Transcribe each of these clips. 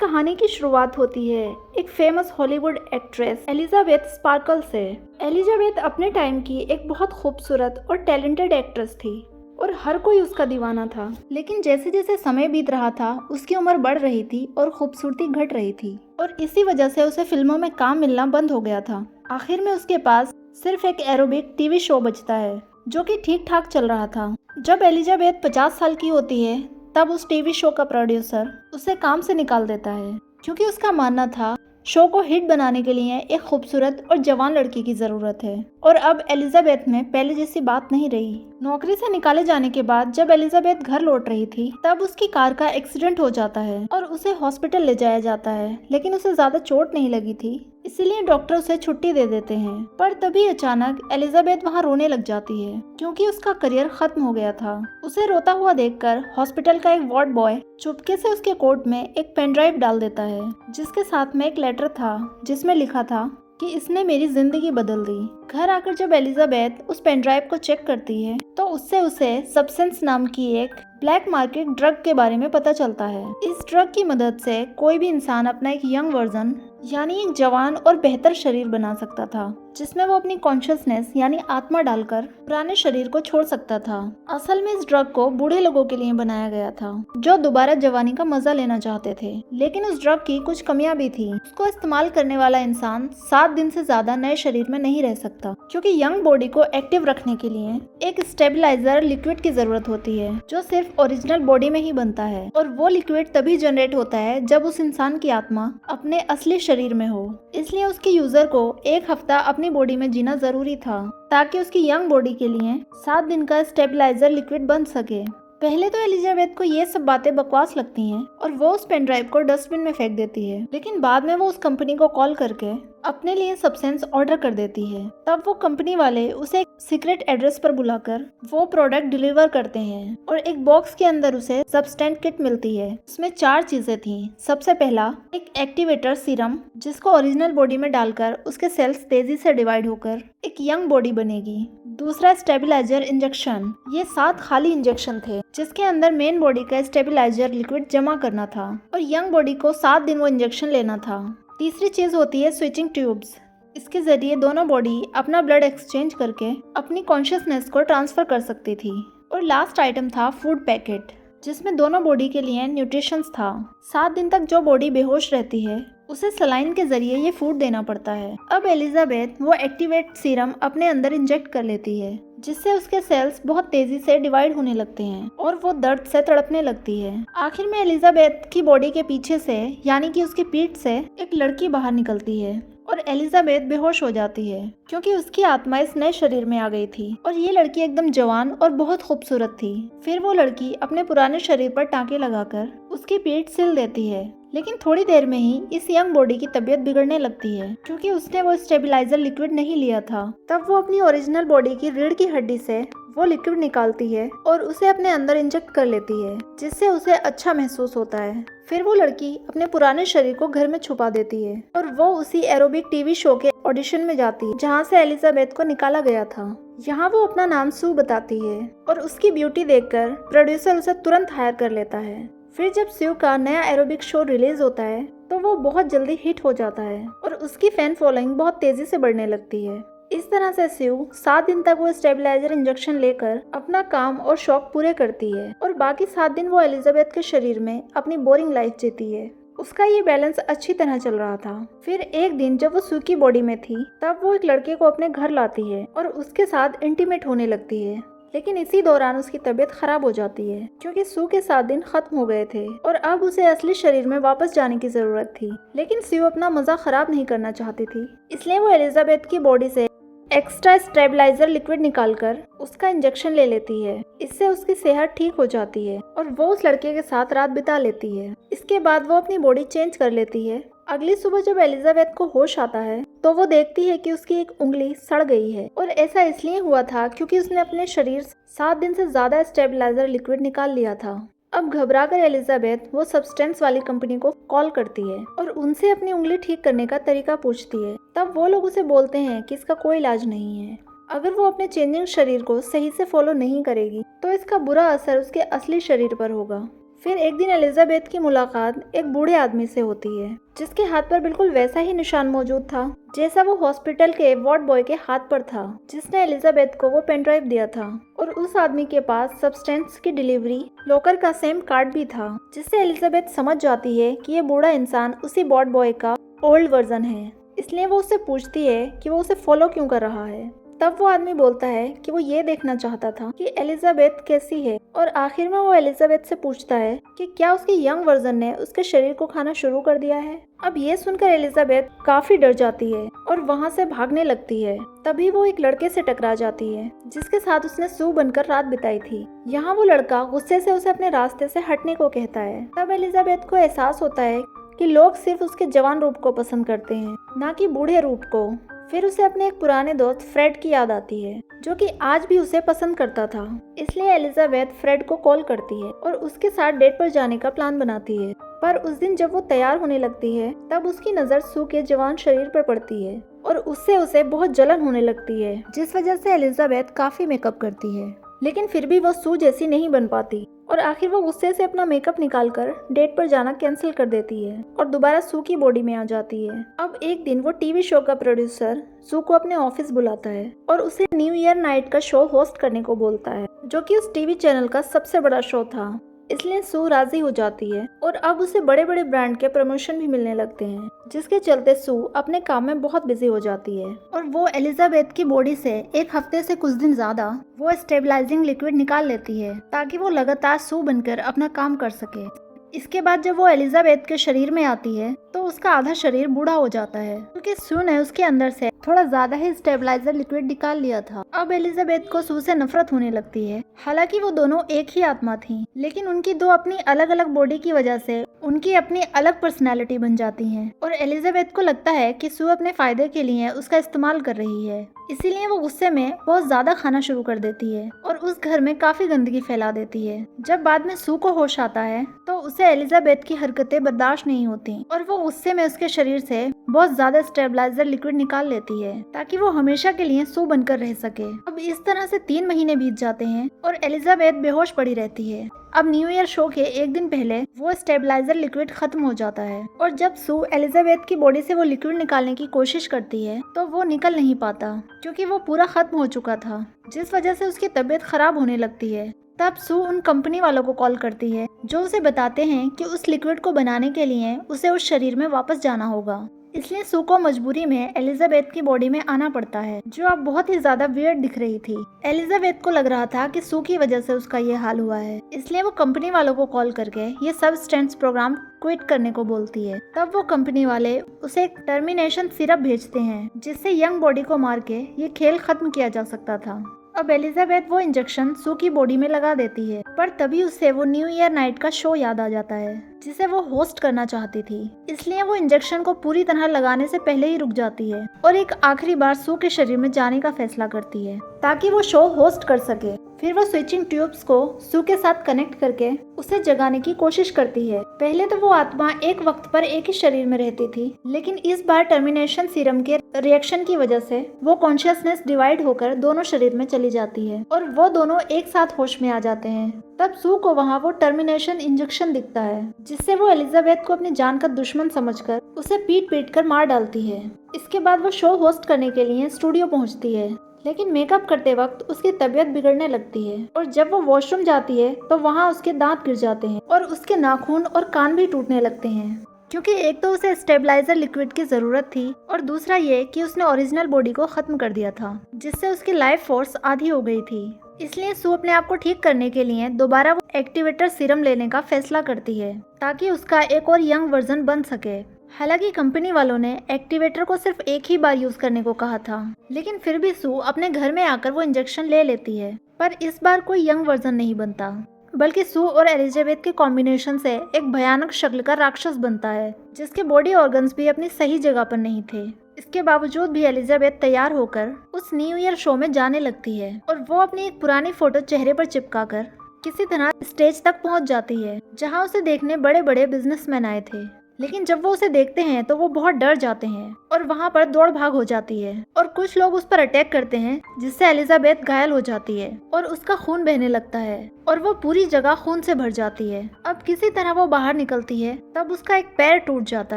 कहानी की शुरुआत होती है एक famous Hollywood actress Elizabeth sparkle से। एलिजाबेथ अपने टाइम की एक बहुत खूबसूरत और टैलेंटेड एक्ट्रेस थी और हर कोई उसका दीवाना था। लेकिन जैसे जैसे समय बीत रहा था उसकी उम्र बढ़ रही थी और खूबसूरती घट रही थी और इसी वजह से उसे फिल्मों में काम मिलना बंद हो गया था। आखिर में उसके पास सिर्फ एक एरोबिक टीवी शो बचता है जो कि ठीक ठाक चल रहा था। जब एलिजाबेथ 50 साल की होती है तब उस टीवी शो का प्रोड्यूसर उसे काम से निकाल देता है क्योंकि उसका मानना था शो को हिट बनाने के लिए एक खूबसूरत और जवान लड़की की जरूरत है। और अब एलिजाबेथ में पहले जैसी बात नहीं रही। नौकरी से निकाले जाने के बाद जब एलिजाबेथ घर लौट रही थी तब उसकी कार का एक्सीडेंट हो जाता है और उसे हॉस्पिटल ले जाया जाता है, लेकिन उसे ज्यादा चोट नहीं लगी थी इसीलिए डॉक्टर उसे छुट्टी दे देते हैं। पर तभी अचानक एलिजाबेथ वहाँ रोने लग जाती है क्योंकि उसका करियर खत्म हो गया था। उसे रोता हुआ देखकर हॉस्पिटल का एक वार्ड बॉय चुपके से उसके कोट में एक पेन ड्राइव डाल देता है जिसके साथ में एक लेटर था जिसमें लिखा था कि इसने मेरी जिंदगी बदल दी। घर आकर जब एलिजाबेथ उस पेन ड्राइव को चेक करती है तो उससे उसे सब्सटेंस नाम की एक ब्लैक मार्केट ड्रग के बारे में पता चलता है। इस ड्रग की मदद से कोई भी इंसान अपना एक यंग वर्जन यानी एक जवान और बेहतर शरीर बना सकता था जिसमें वो अपनी कॉन्शियसनेस यानी आत्मा डालकर पुराने शरीर को छोड़ सकता था। असल में इस ड्रग को बूढ़े लोगों के लिए बनाया गया था जो दोबारा जवानी का मजा लेना चाहते थे, लेकिन उस ड्रग की कुछ कमियां भी थी। उसको इस्तेमाल करने वाला इंसान 7 दिन से ज्यादा नए शरीर में नहीं रह सकता क्योंकि यंग बॉडी को एक्टिव रखने के लिए एक स्टेबलाइजर लिक्विड की जरूरत होती है जो सिर्फ ओरिजिनल बॉडी में ही बनता है और वो लिक्विड तभी जनरेट होता है जब उस इंसान की आत्मा अपने असली शरीर में हो। इसलिए उसके यूजर को एक हफ्ता अपनी बॉडी में जीना जरूरी था ताकि उसकी यंग बॉडी के लिए 7 दिन का स्टेबलाइजर लिक्विड बन सके। पहले तो एलिजाबेथ को ये सब बातें बकवास लगती हैं और वो उस पेन ड्राइव को डस्टबिन में फेंक देती है, लेकिन बाद में वो उस कंपनी को कॉल करके अपने लिए सब्सटेंस ऑर्डर कर देती है। तब वो कंपनी वाले उसे एक सीक्रेट एड्रेस पर बुलाकर वो प्रोडक्ट डिलीवर करते हैं और एक बॉक्स के अंदर उसे सब्सटेंट किट मिलती है। उसमें 4 चीजें थी। सबसे पहला एक एक्टिवेटर सीरम जिसको ओरिजिनल बॉडी में डालकर उसके सेल्स तेजी से डिवाइड होकर एक यंग बॉडी बनेगी। दूसरा स्टेबलाइजर इंजेक्शन। ये 7 खाली इंजेक्शन थे जिसके अंदर मेन बॉडी का स्टेबलाइजर लिक्विड जमा करना था और यंग बॉडी को 7 दिन वो इंजेक्शन लेना था। तीसरी चीज होती है स्विचिंग ट्यूब्स। इसके जरिए दोनों बॉडी अपना ब्लड एक्सचेंज करके अपनी कॉन्शियसनेस को ट्रांसफर कर सकती थी। और लास्ट आइटम था फूड पैकेट जिसमें दोनों बॉडी के लिए न्यूट्रिशंस था। 7 दिन तक जो बॉडी बेहोश रहती है उसे सलाइन के जरिए ये फूड देना पड़ता है। अब एलिजाबेथ वो एक्टिवेट सीरम अपने अंदर इंजेक्ट कर लेती है जिससे उसके सेल्स बहुत तेजी से डिवाइड होने लगते हैं और वो दर्द से तड़पने लगती है। आखिर में एलिजाबेथ की बॉडी के पीछे से यानी कि उसकी पीठ से एक लड़की बाहर निकलती है और एलिजाबेथ बेहोश हो जाती है क्योंकि उसकी आत्मा इस नए शरीर में आ गई थी और ये लड़की एकदम जवान और बहुत खूबसूरत थी। फिर वो लड़की अपने पुराने शरीर पर टाँके लगाकर उसकी पीठ सिल देती है, लेकिन थोड़ी देर में ही इस यंग बॉडी की तबीयत बिगड़ने लगती है क्योंकि उसने वो स्टेबलाइजर लिक्विड नहीं लिया था। तब वो अपनी ओरिजिनल बॉडी की रीढ़ की हड्डी से वो लिक्विड निकालती है और उसे अपने अंदर इंजेक्ट कर लेती है जिससे उसे अच्छा महसूस होता है। फिर वो लड़की अपने पुराने शरीर को घर में छुपा देती है और वो उसी एरोबिक टीवी शो के ऑडिशन में जाती है जहाँ से एलिजाबेथ को निकाला गया था। यहाँ वो अपना नाम सू बताती है और उसकी ब्यूटी देखकर प्रोड्यूसर उसे तुरंत हायर कर लेता है। फिर जब स्यू का नया एरोबिक शो रिलीज होता है तो वो बहुत जल्दी हिट हो जाता है और उसकी फैन फॉलोइंग बहुत तेजी से बढ़ने लगती है। इस तरह से स्यू 7 दिन तक वो स्टेबलाइजर इंजेक्शन लेकर अपना काम और शौक पूरे करती है और बाकी 7 दिन वो एलिजाबेथ के शरीर में अपनी बोरिंग लाइफ जीती है। उसका ये बैलेंस अच्छी तरह चल रहा था। फिर एक दिन जब वो स्यू की बॉडी में थी तब वो एक लड़के को अपने घर लाती है और उसके साथ इंटीमेट होने लगती है, लेकिन इसी दौरान उसकी तबीयत खराब हो जाती है क्योंकि सू के 7 दिन खत्म हो गए थे और अब उसे असली शरीर में वापस जाने की जरूरत थी। लेकिन स्यू अपना मजा खराब नहीं करना चाहती थी, इसलिए वो एलिजाबेथ की बॉडी से एक्स्ट्रा स्टेबलाइजर लिक्विड निकालकर उसका इंजेक्शन ले लेती है। इससे उसकी सेहत ठीक हो जाती है और वो उस लड़के के साथ रात बिता लेती है। इसके बाद वो अपनी बॉडी चेंज कर लेती है। अगली सुबह जब एलिजाबेथ को होश आता है तो वो देखती है कि उसकी एक उंगली सड़ गई है और ऐसा इसलिए हुआ था क्योंकि उसने अपने शरीर 7 दिन से ज्यादा स्टेबलाइजर लिक्विड निकाल लिया था। अब घबराकर एलिजाबेथ वो सब्सटेंस वाली कंपनी को कॉल करती है और उनसे अपनी उंगली ठीक करने का तरीका पूछती है। तब वो लोग उसे बोलते हैं कि इसका कोई इलाज नहीं है। अगर वो अपने चेंजिंग शरीर को सही से फॉलो नहीं करेगी तो इसका बुरा असर उसके असली शरीर पर होगा। फिर एक दिन एलिजाबेथ की मुलाकात एक बूढ़े आदमी से होती है जिसके हाथ पर बिल्कुल वैसा ही निशान मौजूद था जैसा वो हॉस्पिटल के वार्ड बॉय के हाथ पर था जिसने एलिजाबेथ को वो पेन ड्राइव दिया था। और उस आदमी के पास सब्सटेंस की डिलीवरी लॉकर का सेम कार्ड भी था, जिससे एलिजाबेथ समझ जाती है कि ये बूढ़ा इंसान उसी वार्ड बॉय का ओल्ड वर्जन है। इसलिए वो उससे पूछती है कि वो उसे फॉलो क्यों कर रहा है। तब वो आदमी बोलता है कि वो ये देखना चाहता था कि एलिजाबेथ कैसी है, और आखिर में वो एलिजाबेथ से पूछता है कि क्या उसके यंग वर्जन ने उसके शरीर को खाना शुरू कर दिया है। अब ये सुनकर एलिजाबेथ काफी डर जाती है और वहाँ से भागने लगती है। तभी वो एक लड़के से टकरा जाती है जिसके साथ उसने सू बनकर रात बिताई थी। यहाँ वो लड़का गुस्से से उसे अपने रास्ते से हटने को कहता है। तब एलिजाबेथ को एहसास होता है कि लोग सिर्फ उसके जवान रूप को पसंद करते हैं, ना कि बूढ़े रूप को। फिर उसे अपने एक पुराने दोस्त फ्रेड की याद आती है जो कि आज भी उसे पसंद करता था। इसलिए एलिजाबेथ फ्रेड को कॉल करती है और उसके साथ डेट पर जाने का प्लान बनाती है। पर उस दिन जब वो तैयार होने लगती है तब उसकी नज़र सू के जवान शरीर पर पड़ती है और उससे उसे बहुत जलन होने लगती है, जिस वजह से एलिजाबेथ काफी मेकअप करती है। लेकिन फिर भी वो सू जैसी नहीं बन पाती और आखिर वो गुस्से से अपना मेकअप निकालकर डेट पर जाना कैंसिल कर देती है और दोबारा सू की बॉडी में आ जाती है। अब एक दिन वो टीवी शो का प्रोड्यूसर सू को अपने ऑफिस बुलाता है और उसे न्यू ईयर नाइट का शो होस्ट करने को बोलता है, जो कि उस टीवी चैनल का सबसे बड़ा शो था। इसलिए सू राजी हो जाती है और अब उसे बड़े बड़े ब्रांड के प्रमोशन भी मिलने लगते हैं, जिसके चलते सू अपने काम में बहुत बिजी हो जाती है। और वो एलिजाबेथ की बॉडी से एक हफ्ते से कुछ दिन ज्यादा वो स्टेबलाइजिंग लिक्विड निकाल लेती है ताकि वो लगातार सू बनकर अपना काम कर सके। इसके बाद जब वो एलिजाबेथ के शरीर में आती है तो उसका आधा शरीर बूढ़ा हो जाता है क्योंकि सू ने उसके अंदर से थोड़ा ज्यादा ही स्टेबलाइजर लिक्विड निकाल लिया था। अब एलिजाबेथ को सू से नफरत होने लगती है। हालांकि वो दोनों एक ही आत्मा थी, लेकिन उनकी दो अपनी अलग अलग बॉडी की वजह से उनकी अपनी अलग पर्सनैलिटी बन जाती हैं। और एलिजाबेथ को लगता है कि सू अपने फायदे के लिए उसका इस्तेमाल कर रही है, इसीलिए वो गुस्से में बहुत ज्यादा खाना शुरू कर देती है और उस घर में काफी गंदगी फैला देती है। जब बाद में सू को होश आता है तो उसे एलिजाबेथ की हरकतें बर्दाश्त नहीं होती और वो गुस्से में उसके शरीर से बहुत ज्यादा स्टेबलाइजर लिक्विड निकाल लेती है ताकि वो हमेशा के लिए सू बनकर रह सके। अब इस तरह से 3 महीने बीत जाते हैं और एलिजाबेथ बेहोश पड़ी रहती है। अब न्यू ईयर शो के एक दिन पहले वो स्टेबलाइजर लिक्विड खत्म हो जाता है और जब सू एलिजाबेथ की बॉडी से वो लिक्विड निकालने की कोशिश करती है तो वो निकल नहीं पाता क्योंकि वो पूरा खत्म हो चुका था, जिस वजह से उसकी तबीयत खराब होने लगती है। तब सू उन कंपनी वालों को कॉल करती है जो उसे बताते हैं कि उस लिक्विड को बनाने के लिए उसे उस शरीर में वापस जाना होगा। इसलिए सू को मजबूरी में एलिजाबेथ की बॉडी में आना पड़ता है, जो अब बहुत ही ज्यादा वियर्ड दिख रही थी। एलिजाबेथ को लग रहा था कि सू की वजह से उसका ये हाल हुआ है, इसलिए वो कंपनी वालों को कॉल करके ये सब स्टेंट्स प्रोग्राम क्विट करने को बोलती है। तब वो कंपनी वाले उसे एक टर्मिनेशन सिरप भेजते हैं जिससे यंग बॉडी को मार के ये खेल खत्म किया जा सकता था। अब एलिजाबेथ वो इंजेक्शन सू की बॉडी में लगा देती है, पर तभी उसे वो न्यू ईयर नाइट का शो याद आ जाता है जिसे वो होस्ट करना चाहती थी। इसलिए वो इंजेक्शन को पूरी तरह लगाने से पहले ही रुक जाती है और एक आखिरी बार सू के शरीर में जाने का फैसला करती है ताकि वो शो होस्ट कर सके। फिर वो स्विचिंग ट्यूब्स को सू के साथ कनेक्ट करके उसे जगाने की कोशिश करती है। पहले तो वो आत्मा एक वक्त पर एक ही शरीर में रहती थी, लेकिन इस बार टर्मिनेशन सीरम के रिएक्शन की वजह से वो कॉन्शियसनेस डिवाइड होकर दोनों शरीर में चली जाती है और वो दोनों एक साथ होश में आ जाते हैं। तब सू को वहाँ वो टर्मिनेशन इंजेक्शन दिखता है जिससे वो एलिजाबेथ को अपनी जान का दुश्मन समझकर उसे पीट पीट कर मार डालती है। इसके बाद वो शो होस्ट करने के लिए स्टूडियो पहुँचती है, लेकिन मेकअप करते वक्त उसकी तबीयत बिगड़ने लगती है और जब वो वॉशरूम जाती है तो वहाँ उसके दांत गिर जाते हैं और उसके नाखून और कान भी टूटने लगते हैं, क्योंकि एक तो उसे स्टेबलाइजर लिक्विड की जरूरत थी और दूसरा ये कि उसने ओरिजिनल बॉडी को खत्म कर दिया था जिससे उसकी लाइफ फोर्स आधी हो गई थी। इसलिए सू अपने आप को ठीक करने के लिए दोबारा वो एक्टिवेटर सीरम लेने का फैसला करती है ताकि उसका एक और यंग वर्जन बन सके। हालांकि कंपनी वालों ने एक्टिवेटर को सिर्फ एक ही बार यूज करने को कहा था, लेकिन फिर भी सू अपने घर में आकर वो इंजेक्शन ले लेती है। पर इस बार कोई यंग वर्जन नहीं बनता, बल्कि सू और एलिजाबेथ के कॉम्बिनेशन से एक भयानक शक्ल का राक्षस बनता है जिसके बॉडी ऑर्गन्स भी अपनी सही जगह पर नहीं थे। इसके बावजूद भी एलिजाबेथ तैयार होकर उस न्यू ईयर शो में जाने लगती है और वो अपनी एक पुरानी फोटो चेहरे पर चिपकाकर किसी तरह स्टेज तक पहुंच जाती है जहां उसे देखने बड़े बड़े बिजनेसमैन आए थे। लेकिन जब वो उसे देखते हैं तो वो बहुत डर जाते हैं और वहाँ पर दौड़ भाग हो जाती है और कुछ लोग उस पर अटैक करते हैं, जिससे एलिजाबेथ घायल हो जाती है और उसका खून बहने लगता है और वो पूरी जगह खून से भर जाती है। अब किसी तरह वो बाहर निकलती है, तब उसका एक पैर टूट जाता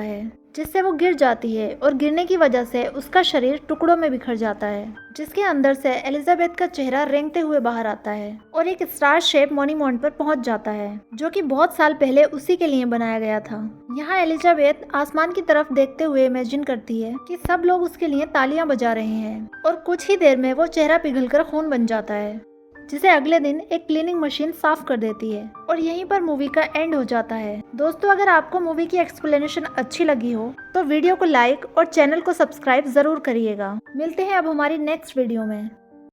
है, जिससे वो गिर जाती है और गिरने की वजह से उसका शरीर टुकड़ों में बिखर जाता है, जिसके अंदर से एलिजाबेथ का चेहरा रेंगते हुए बाहर आता है और एक स्टार शेप मॉन्यूमेंट पर पहुंच जाता है, जो कि बहुत साल पहले उसी के लिए बनाया गया था। यहाँ एलिजाबेथ आसमान की तरफ देखते हुए इमेजिन करती है कि सब लोग उसके लिए तालियां बजा रहे हैं और कुछ ही देर में वो चेहरा पिघलकर खून बन जाता है, जिसे अगले दिन एक क्लीनिंग मशीन साफ कर देती है और यहीं पर मूवी का एंड हो जाता है। दोस्तों, अगर आपको मूवी की एक्सप्लेनेशन अच्छी लगी हो तो वीडियो को लाइक और चैनल को सब्सक्राइब जरूर करिएगा। मिलते हैं अब हमारी नेक्स्ट वीडियो में।